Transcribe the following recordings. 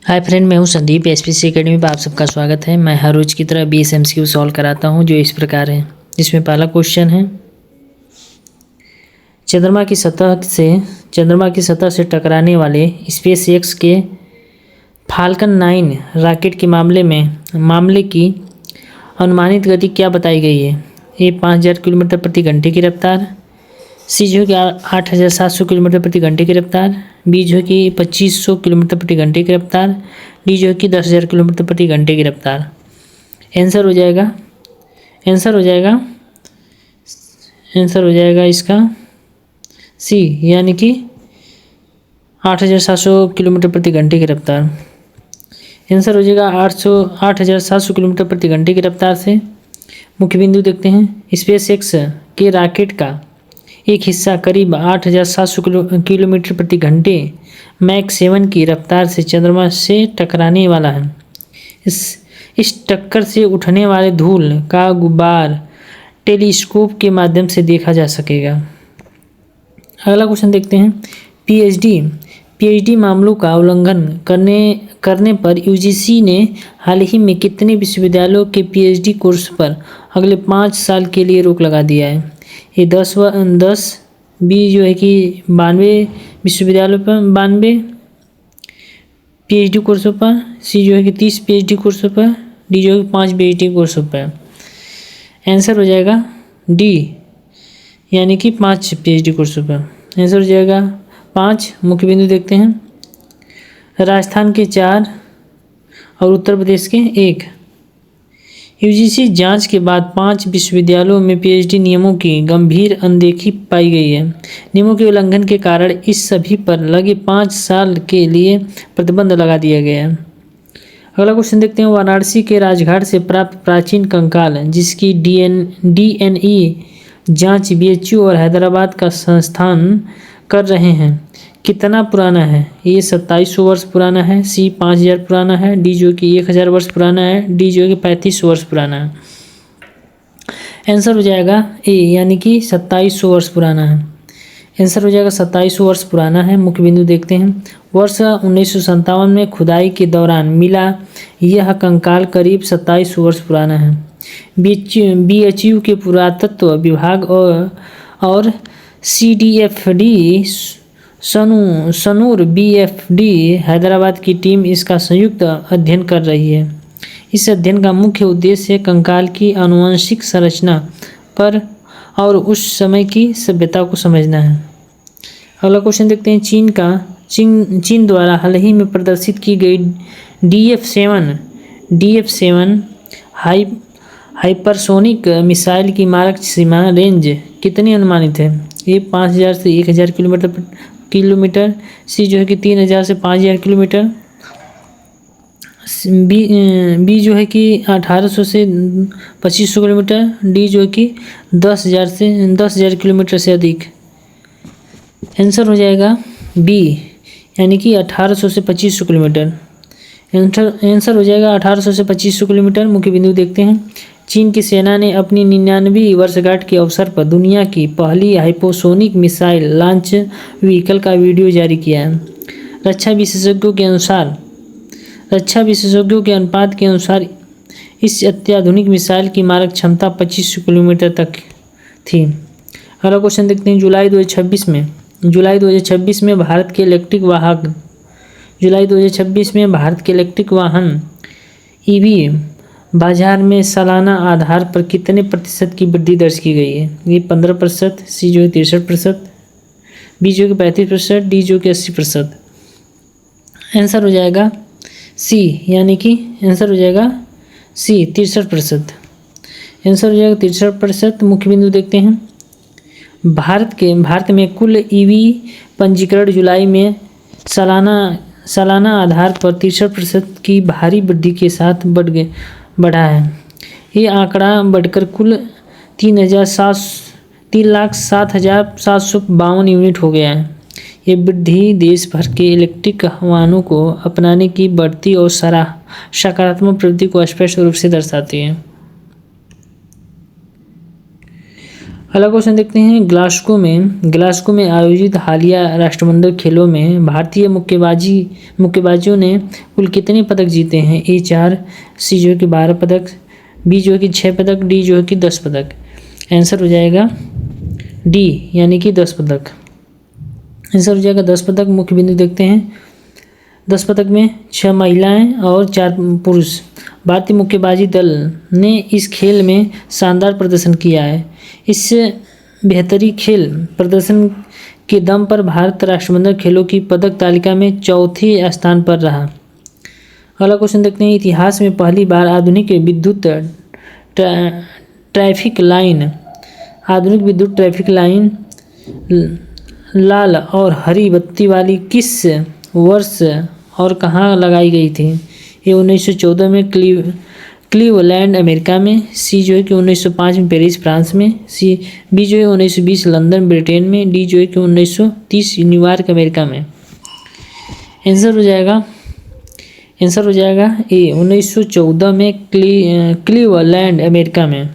Hi friend, मैं हूं Sandeep. SPC academy पर आप सबका स्वागत है। मैं हर रोज की तरह 20 एमसीक्यू सॉल्व कराता हूं जो इस प्रकार है। जिसमें पहला क्वेश्चन है, चंद्रमा की सतह से टकराने वाले स्पेस एक्स के फाल्कन 9 रॉकेट के मामले की अनुमानित गति क्या बताई गई है। ए 5000 किलोमीटर प्रति घंटे की रफ्तार, सी जो है कि 8700 किलोमीटर प्रति घंटे की रफ्तार, बी जो है कि 2500 किलोमीटर प्रति घंटे की रफ्तार, डी जो है कि 10,000 किलोमीटर प्रति घंटे की रफ्तार। आंसर हो जाएगा इसका सी, यानी कि 8700 किलोमीटर प्रति घंटे की रफ्तार। आंसर हो जाएगा 8700 किलोमीटर प्रति घंटे की रफ्तार से मुख्य बिंदु देखते हैं। स्पेस एक्स के रॉकेट का एक हिस्सा करीब 8700 किलोमीटर प्रति घंटे मैक 7 की रफ्तार से चंद्रमा से टकराने वाला है। इस टक्कर से उठने वाले धूल का गुब्बार टेलीस्कोप के माध्यम से देखा जा सकेगा। अगला क्वेश्चन देखते हैं। पीएचडी मामलों का उल्लंघन करने पर यूजीसी ने हाल ही में कितने विश्वविद्यालयों के पीएचडी कोर्स पर अगले 5 साल के लिए रोक लगा दिया है। ये 10, बी जो है कि 92 विश्वविद्यालयों पर 92 पीएचडी कोर्सों पर, सी जो है कि 30 पीएचडी कोर्सों पर, डी जो है कि 5 पीएचडी कोर्सों पर। आंसर हो जाएगा डी, यानी कि 5 पीएचडी कोर्सों पर। आंसर हो जाएगा 5। मुख्य बिंदु देखते हैं। राजस्थान के 4 और उत्तर प्रदेश के 1। यूजीसी जांच के बाद 5 विश्वविद्यालयों में पीएचडी नियमों की गंभीर अनदेखी पाई गई है। नियमों के उल्लंघन के कारण इस सभी पर लगे 5 साल के लिए प्रतिबंध लगा दिया गया है। अगला क्वेश्चन देखते हैं। वाराणसी के राजघाट से प्राप्त प्राचीन कंकाल जिसकी डीएनए जांच बीएचयू और हैदराबाद का संस्थान कर रहे हैं कितना पुराना है। ये 2700 वर्ष पुराना है, सी 5000 पुराना है, डी जो कि 1000 वर्ष पुराना है, डी जो कि 3500 वर्ष पुराना है। आंसर हो जाएगा ए, यानी कि 2700 वर्ष पुराना है। आंसर हो जाएगा 2700 वर्ष पुराना है। मुख्य बिंदु देखते हैं। वर्ष 1957 में खुदाई के दौरान मिला यह कंकाल करीब 2700 वर्ष पुराना है। बीएचयू के पुरातत्व विभाग और सीडीएफडी सनूर बीएफडी हैदराबाद की टीम इसका संयुक्त अध्ययन कर रही है। इस अध्ययन का मुख्य उद्देश्य कंकाल की आनुवंशिक संरचना पर और उस समय की सभ्यता को समझना है। अगला क्वेश्चन देखते हैं। चीन द्वारा हाल ही में प्रदर्शित की गई DF7 हाइपरसोनिक मिसाइल की मारक सीमा रेंज कितनी अनुमानित है। ये 5000 से 1000 किलोमीटर, सी जो है कि 3000 से 5000 किलोमीटर, बी जो है कि 1800 से 2500 किलोमीटर, डी जो है कि 10,000 किलोमीटर से अधिक। आंसर हो जाएगा बी, यानी कि 1800 से 2500 किलोमीटर। आंसर हो जाएगा 1800 से 2500 किलोमीटर। मुख्य बिंदु देखते हैं। चीन की सेना ने अपनी 99वीं वर्षगांठ के अवसर पर दुनिया की पहली हाइपरसोनिक मिसाइल लॉन्च व्हीकल का वीडियो जारी किया है। रक्षा विशेषज्ञों के अनुपात के अनुसार इस अत्याधुनिक मिसाइल की मारक क्षमता 2500 किलोमीटर तक थी। अगला क्वेश्चन देखते हैं। जुलाई 2026 में भारत के इलेक्ट्रिक वाहन ईवी बाजार में सालाना आधार पर कितने प्रतिशत की वृद्धि दर्ज की गई है। ये 15%, सी जो है 63%, बी जो कि 35%, डी जो कि 80%। आंसर हो जाएगा सी, यानी कि आंसर हो जाएगा सी 63%। आंसर हो जाएगा 63%। मुख्य बिंदु देखते हैं। भारत में कुल ईवी पंजीकरण जुलाई में सालाना आधार पर 63% की भारी वृद्धि के साथ बढ़ा है। ये आंकड़ा बढ़कर कुल 3,07,752 यूनिट हो गया है। ये वृद्धि देश भर के इलेक्ट्रिक वाहनों को अपनाने की बढ़ती और सकारात्मक प्रवृत्ति को स्पष्ट रूप से दर्शाती है। अगला क्वेश्चन देखते हैं, ग्लास्गो में आयोजित हालिया राष्ट्रमंडल खेलों में भारतीय मुक्केबाजों ने कुल कितने पदक जीते हैं? ए 4, सी जो है कि 12 पदक, बी जो है कि 6 पदक, डी जो है कि 10 पदक। आंसर हो जाएगा डी यानी कि 10 पदक। आंसर हो जाएगा 10 पदक। मुख्य बिंदु देखते हैं, 10 पदक में 6 महिलाएं और 4 पुरुष। भारतीय मुक्केबाजी दल ने इस खेल में शानदार प्रदर्शन किया है। इस बेहतरी खेल प्रदर्शन के दम पर भारत राष्ट्रमंडल खेलों की पदक तालिका में चौथे स्थान पर रहा। अगला क्वेश्चन देखते हैं, इतिहास में पहली बार आधुनिक विद्युत ट्रैफिक लाइन लाल और हरी बत्ती वाली किस वर्ष और कहाँ लगाई गई थी? ये 1914 में क्लीवलैंड अमेरिका में, सी जो है कि 1905 में पेरिस फ्रांस में, बी जो है 1920 लंदन ब्रिटेन में, डी जो है कि 1930 न्यूयॉर्क अमेरिका में। आंसर हो जाएगा ए 1914 में क्लीवलैंड अमेरिका में।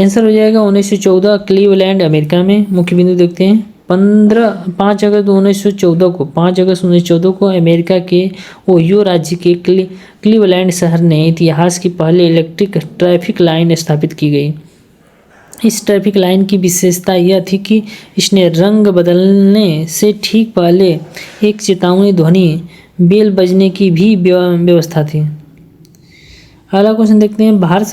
आंसर हो जाएगा 1914 क्लीवलैंड अमेरिका में। मुख्य बिंदु देखते हैं, 5 अगस्त 1914 को अमेरिका के ओहियो राज्य के क्लीवलैंड शहर ने इतिहास की पहले इलेक्ट्रिक ट्रैफिक लाइन स्थापित की गई। इस ट्रैफिक लाइन की विशेषता यह थी कि इसने रंग बदलने से ठीक पहले एक चेतावनी ध्वनि बेल बजने की भी व्यवस्था थी। अगला क्वेश्चन देखते हैं, भारत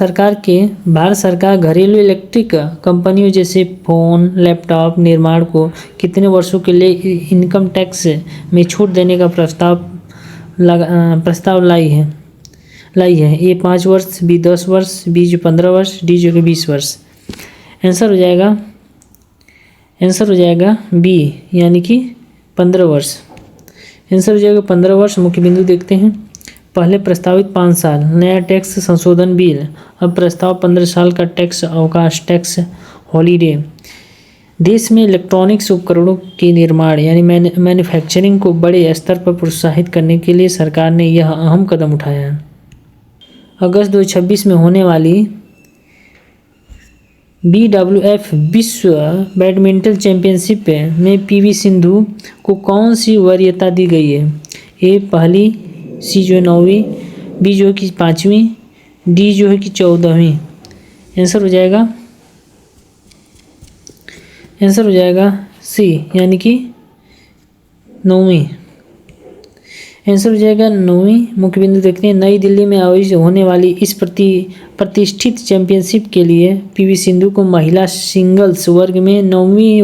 सरकार घरेलू इलेक्ट्रिक कंपनियों जैसे फोन, लैपटॉप निर्माण को कितने वर्षों के लिए इनकम टैक्स में छूट देने का प्रस्ताव लाई है? ए 5 वर्ष, बी 10 वर्ष, बी जो 15 वर्ष, डी जो कि 20 वर्ष। आंसर हो जाएगा बी यानी कि 15 वर्ष। आंसर हो जाएगा 15 वर्ष। मुख्य बिंदु देखते हैं, पहले प्रस्तावित 5 साल नया टैक्स संशोधन बिल, अब प्रस्ताव 15 साल का टैक्स अवकाश टैक्स हॉलीडे। देश में इलेक्ट्रॉनिक्स उपकरणों के निर्माण यानी मैन्युफैक्चरिंग को बड़े स्तर पर प्रोत्साहित करने के लिए सरकार ने यह अहम कदम उठाया है। अगस्त 2026 में होने वाली BWF विश्व बैडमिंटन चैंपियनशिप में PV सिंधु को कौन सी वरीयता दी गई है? ए पहली, सी जो है 9वीं, बी जो है कि 5वीं, डी जो है कि 14वीं। आंसर हो जाएगा सी यानी कि 9वीं। आंसर हो जाएगा 9वीं। मुख्य बिंदु देखते हैं, नई दिल्ली में आयोजित होने वाली इस प्रतिष्ठित चैंपियनशिप के लिए PV सिंधु को महिला सिंगल्स वर्ग में 9वीं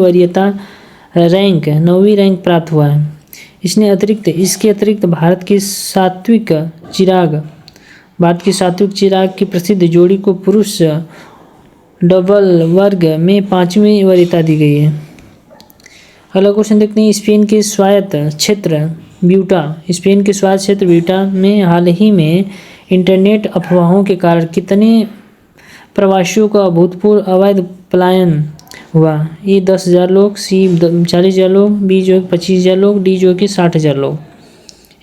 रैंक प्राप्त हुआ है। इसके अतिरिक्त भारत की सात्विक चिराग की प्रसिद्ध जोड़ी को पुरुष डबल वर्ग में 5वीं वरीयता दी गई है। अगला क्वेश्चन देखते हैं, स्पेन के स्वायत्त क्षेत्र ब्यूटा में हाल ही में इंटरनेट अफवाहों के कारण कितने प्रवासियों का अभूतपूर्व अवैध पलायन हुआ? ये 10,000 लोग, सी 40,000 लोग, बी जो 25,000 लोग, डी जो कि 60,000 लोग।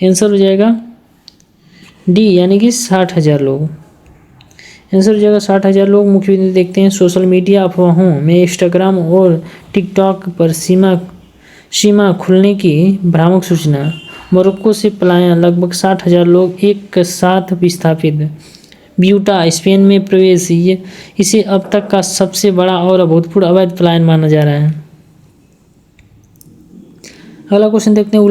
आंसर हो जाएगा डी यानी कि 60,000 लोग। आंसर हो जाएगा 60,000 लोग। मुख्य बिंदु देखते हैं, सोशल मीडिया अफवाहों में इंस्टाग्राम और टिकटॉक पर सीमा खुलने की भ्रामक सूचना। मोरक्को से पलायन, लगभग 60,000 लोग एक साथ विस्थापित। ब्यूटा स्पेन में प्रवेश, इसे अब तक का सबसे बड़ा और अभूतपूर्व अवैध पलायन माना जा रहा है। अगला क्वेश्चन देखते हैं,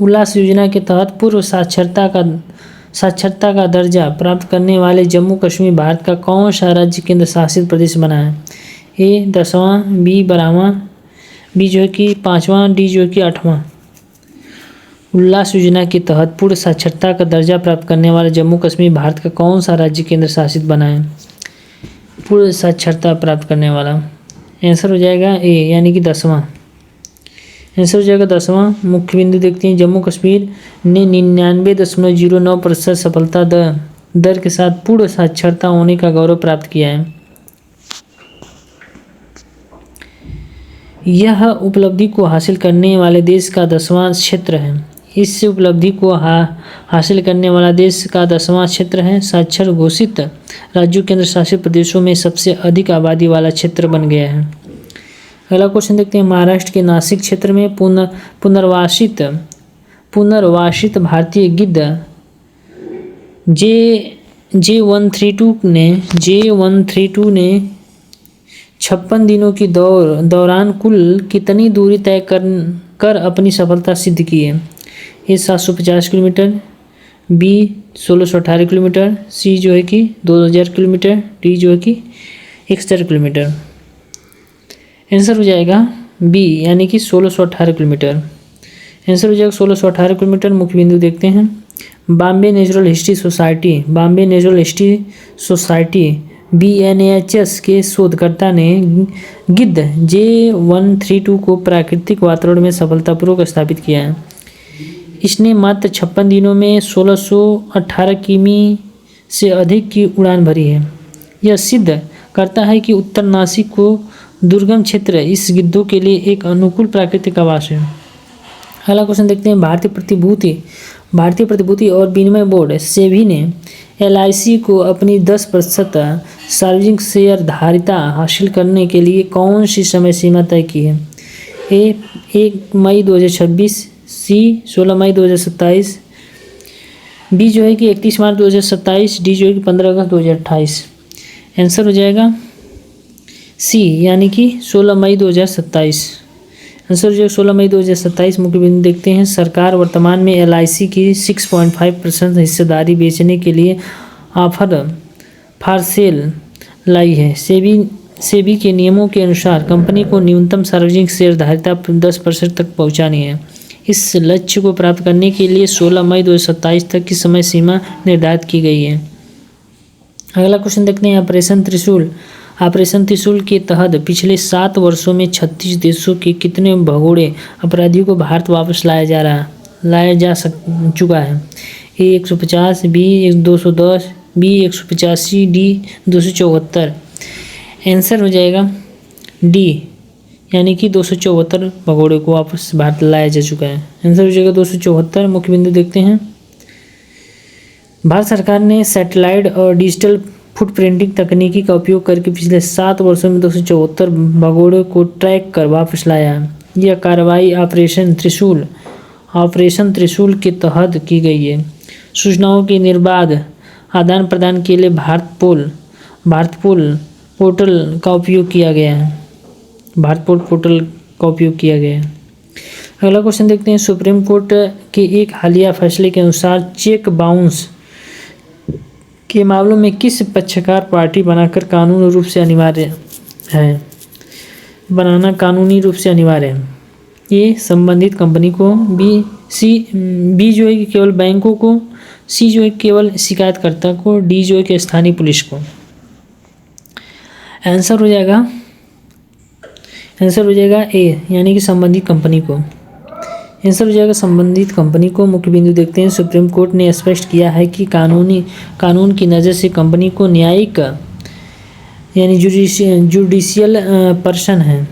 उल्लास योजना के तहत पूर्व साक्षरता का दर्जा प्राप्त करने वाले जम्मू कश्मीर भारत का कौन सा राज्य केंद्र शासित प्रदेश बना है? ए 10वां, बी 12वां, बी जो है कि 5वां, डी जो है कि 8वां। उल्लास योजना के तहत पूर्ण साक्षरता का दर्जा प्राप्त करने वाला जम्मू कश्मीर भारत का कौन सा राज्य केंद्र शासित बना है? पूर्ण साक्षरता प्राप्त करने वाला। आंसर हो जाएगा ए यानी कि 10वां। आंसर हो जाएगा 10वां। मुख्य बिंदु देखते हैं, जम्मू कश्मीर ने 99.09% सफलता दर के साथ पूर्ण साक्षरता होने का गौरव प्राप्त किया है। यह उपलब्धि को हासिल करने वाले देश का 10वां क्षेत्र है। इस उपलब्धि को हासिल करने वाला देश का 10वां क्षेत्र है। साक्षर घोषित राज्यों केंद्र शासित प्रदेशों में सबसे अधिक आबादी वाला क्षेत्र बन गया है। अगला क्वेश्चन देखते हैं। महाराष्ट्र के नासिक क्षेत्र में पुनर्वासित भारतीय गिद्ध J132 ने 56 दिनों की दौरान कुल कितनी दूरी तय कर अपनी सफलता सिद्ध की है। ए 750 किलोमीटर, बी 1618 किलोमीटर, सी जो है कि 2000 किलोमीटर, डी जो है कि 1000 किलोमीटर। आंसर हो जाएगा बी यानी कि 1618 किलोमीटर। आंसर हो जाएगा 1618 किलोमीटर। मुख्य बिंदु देखते हैं। Bombay natural history society BNHS के शोधकर्ता ने गिद्ध J132 को प्राकृतिक वातावरण में सफलतापूर्वक स्थापित किया है। इसने मात्र 56 दिनों में 1618 किमी से अधिक की उड़ान भरी है। यह सिद्ध करता है कि उत्तर नासिक को दुर्गम क्षेत्र इस गिद्धों के लिए एक अनुकूल प्राकृतिक आवास है। अगला क्वेश्चन देखते हैं। भारतीय प्रतिभूति और विनिमय बोर्ड सेबी ने LIC को अपनी 10% सार्वजनिक शेयर धारिता हासिल करने के लिए कौन सी समय सीमा तय की है। ए 1 मई 2026, सी 16 मई 2027, बी जो है कि 31 मार्च 2027, डी जो है कि 15 अगस्त 2028। आंसर हो जाएगा सी यानी कि 16 मई 2027। आंसर हो जाएगा 16 मई 2027। मुख्य बिंदु देखते हैं। सरकार वर्तमान में LIC की 6.5% हिस्सेदारी बेचने के लिए ऑफर फॉर सेल लाई है। सेबी के नियमों के अनुसार कंपनी को न्यूनतम सार्वजनिक शेयर धारिता 10% तक पहुंचानी है। इस लक्ष्य को प्राप्त करने के लिए 16 मई 2027 तक की समय सीमा निर्धारित की गई है। अगला क्वेश्चन देखते हैं। ऑपरेशन त्रिशूल के तहत पिछले 7 वर्षों में 36 देशों के कितने भगोड़े अपराधियों को भारत वापस लाया जा चुका है। ए 150, बी 210, बी 185, डी 274। आंसर हो जाएगा डी यानी कि 274 भगोड़े को वापस भारत लाया जा चुका है। आंसर हो जाएगा 274। मुख्य बिंदु देखते हैं। भारत सरकार ने सैटेलाइट और डिजिटल फुटप्रिंटिंग तकनीकी का उपयोग करके पिछले 7 वर्षों में 274 भगोड़े को ट्रैक कर वापस लाया है। यह कार्रवाई ऑपरेशन त्रिशूल के तहत की गई है। सूचनाओं के निर्बाध आदान प्रदान के लिए भारत पोर्टल का उपयोग किया गया है। अगला क्वेश्चन देखते हैं। सुप्रीम कोर्ट के एक हालिया फैसले के अनुसार चेक बाउंस के मामलों में किस पक्षकार पार्टी बनाना कानूनी रूप से अनिवार्य है। ये संबंधित कंपनी को, बी जो है कि केवल बैंकों को, सी जो है केवल शिकायतकर्ता को, डी जो है कि स्थानीय पुलिस को। आंसर हो जाएगा ए यानी कि संबंधित कंपनी को। आंसर हो जाएगा संबंधित कंपनी को। मुख्य बिंदु देखते हैं। सुप्रीम कोर्ट ने स्पष्ट किया है कि कानून की नज़र से कंपनी को न्यायिक यानी जुडिशियल पर्सन है।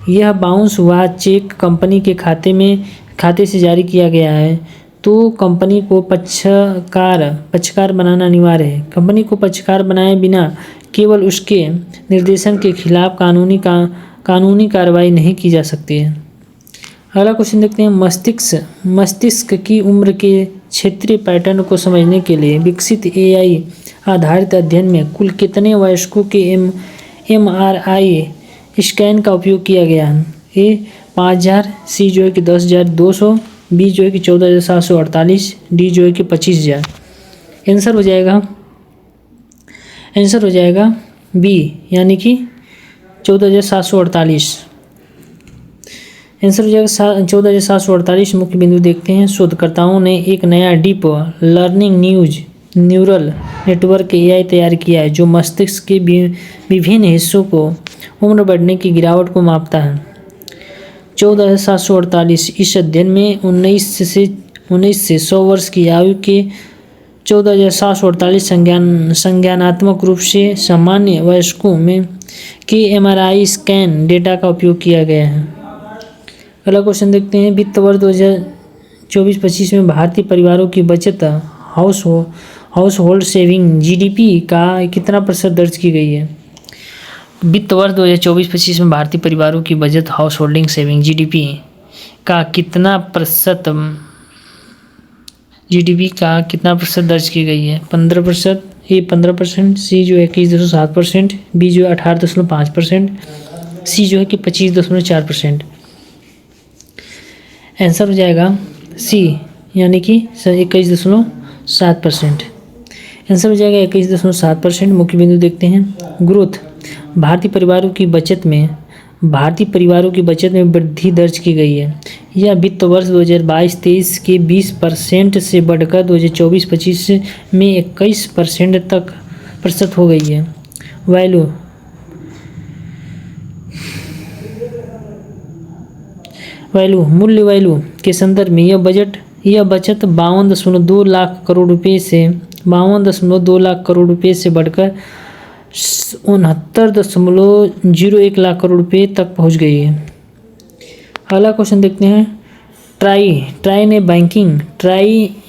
यह बाउंस हुआ चेक कंपनी के खाते से जारी किया गया है तो कंपनी को पक्षकार बनाना अनिवार्य है। कंपनी को पक्षकार बनाए बिना केवल उसके निर्देशन के खिलाफ कानूनी कार्रवाई नहीं की जा सकती है। अगला क्वेश्चन देखते हैं। मस्तिष्क की उम्र के क्षेत्रीय पैटर्न को समझने के लिए विकसित AI आधारित अध्ययन में कुल कितने वयस्कों के MRI स्कैन का उपयोग किया गया है। ए 5000, सी जो है कि 10,200, बी जो है कि 14,748, डी जो है कि 25,000। आंसर हो जाएगा बी यानी कि 14,748। आंसर हो जाएगा 14,748। मुख्य बिंदु देखते हैं। शोधकर्ताओं ने एक नया deep learning neural network AI तैयार किया है जो मस्तिष्क के विभिन्न हिस्सों को उम्र बढ़ने की गिरावट को मापता है। 14,748। इस अध्ययन में 19 से 100 वर्ष की आयु के 14,748 संज्ञानात्मक रूप से सामान्य वयस्कों में के MRI स्कैन डेटा का उपयोग किया गया है। अगला क्वेश्चन देखते हैं। वित्त वर्ष 24-25 में भारतीय परिवारों की बचत हाउस होल्ड सेविंग जीडीपी का कितना प्रतिशत दर्ज की गई है? वित्त वर्ष 2024-25 में भारतीय परिवारों की बचत हाउस होल्डिंग सेविंग जीडीपी का कितना प्रतिशत दर्ज की गई है? 15%, ए 15%, सी जो है 21.7%, बी जो है 18.5%, सी जो है कि 25.4%। आंसर हो जाएगा सी, यानी कि 21.7%। आंसर हो जाएगा 21.7%। मुख्य बिंदु देखते हैं। ग्रोथ, भारतीय परिवारों की बचत में वृद्धि दर्ज की गई है। यह वित्त वर्ष 2022-23 के 20% से बढ़कर 2024-25 में 21% तक प्रतिशत हो गई है। मूल्य वैल्यू के संदर्भ में यह बचत 52.2 लाख करोड़ रुपए से बढ़कर 69.01 लाख करोड़ रुपए तक पहुंच गई है। अगला क्वेश्चन देखते हैं। ट्राई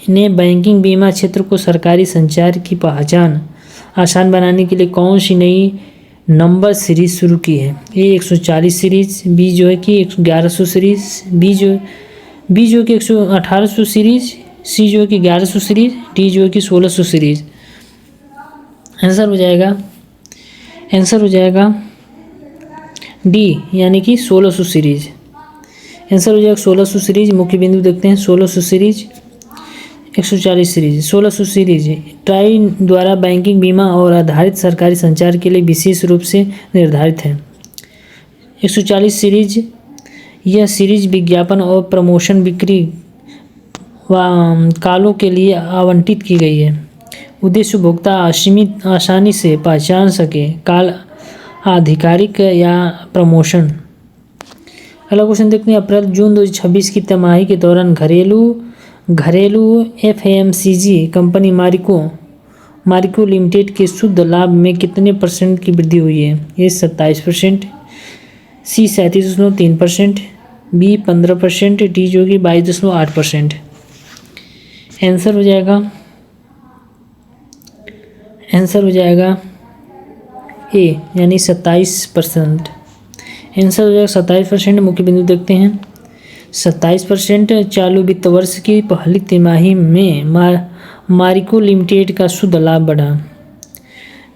ने बैंकिंग बीमा क्षेत्र को सरकारी संचार की पहचान आसान बनाने के लिए कौन सी नई नंबर सीरीज शुरू की है? ए 140 सीरीज, बी जो है कि 1100 सीरीज, बी जो कि 1800 सीरीज, सी जो है कि 1100 सीरीज, डी जो है कि 1600 सीरीज। आंसर हो जाएगा डी, यानी कि 1600 सीरीज। आंसर हो जाएगा 1600 सीरीज। मुख्य बिंदु देखते हैं। 1600 सीरीज, 140 सीरीज। 1600 सीरीज ट्राई द्वारा बैंकिंग बीमा और आधारित सरकारी संचार के लिए विशेष रूप से निर्धारित है। 140 सीरीज, यह सीरीज विज्ञापन और प्रमोशन बिक्री कालों के लिए आवंटित की गई है। उद्देश्य उपभोक्ता आसानी से पहचान सके, काल आधिकारिक या प्रमोशन। अगला क्वेश्चन देखते हैं। अप्रैल-जून 2026 की तिमाही के दौरान घरेलू एफएमसीजी कंपनी मारिको लिमिटेड के शुद्ध लाभ में कितने % की वृद्धि हुई है? ए 27%, सी 37.3%, बी 15%, डी जो कि 22.8%। आंसर हो जाएगा ए, यानी 27%। आंसर हो जाएगा 27%। मुख्य बिंदु देखते हैं। 27% चालू वित्त वर्ष की पहली तिमाही में मारिको लिमिटेड का शुद्ध लाभ बढ़ा।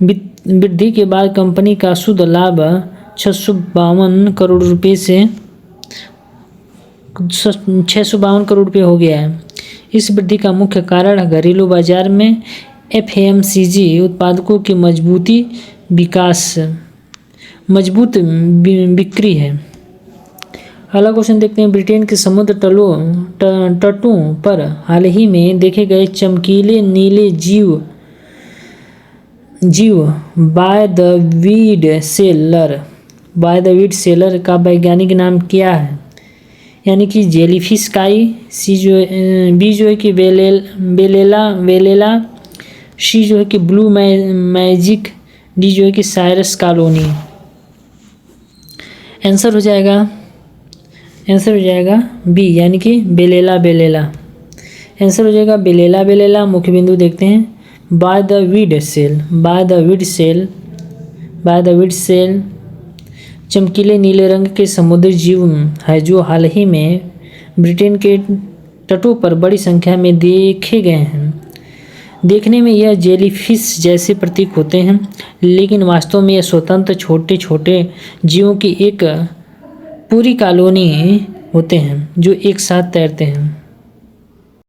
वृद्धि के बाद कंपनी का शुद्ध लाभ 652 करोड़ रुपये हो गया है। इस वृद्धि का मुख्य कारण घरेलू बाजार में एफएमसीजी उत्पादकों की मजबूत बिक्री है। अगला क्वेश्चन देखते हैं। ब्रिटेन के समुद्र तटों पर हाल ही में देखे गए चमकीले नीले जीव बाय द वीड सेलर का वैज्ञानिक नाम क्या है? यानी कि जेलीफिश काई, बी जो है कि वेलेला, सी जो है कि ब्लू मैजिक, डी जो है कि साइरस कॉलोनी। आंसर हो जाएगा बी, यानी कि बेलेला। आंसर हो जाएगा बेलेला। मुख्य बिंदु देखते हैं। बाय द वीड सेल चमकीले नीले रंग के समुद्री जीव है जो हाल ही में ब्रिटेन के तटों पर बड़ी संख्या में देखे गए हैं। देखने में यह जेलीफिश जैसे प्रतीक होते हैं, लेकिन वास्तव में यह स्वतंत्र छोटे जीवों की एक पूरी कॉलोनी होते हैं जो एक साथ तैरते हैं।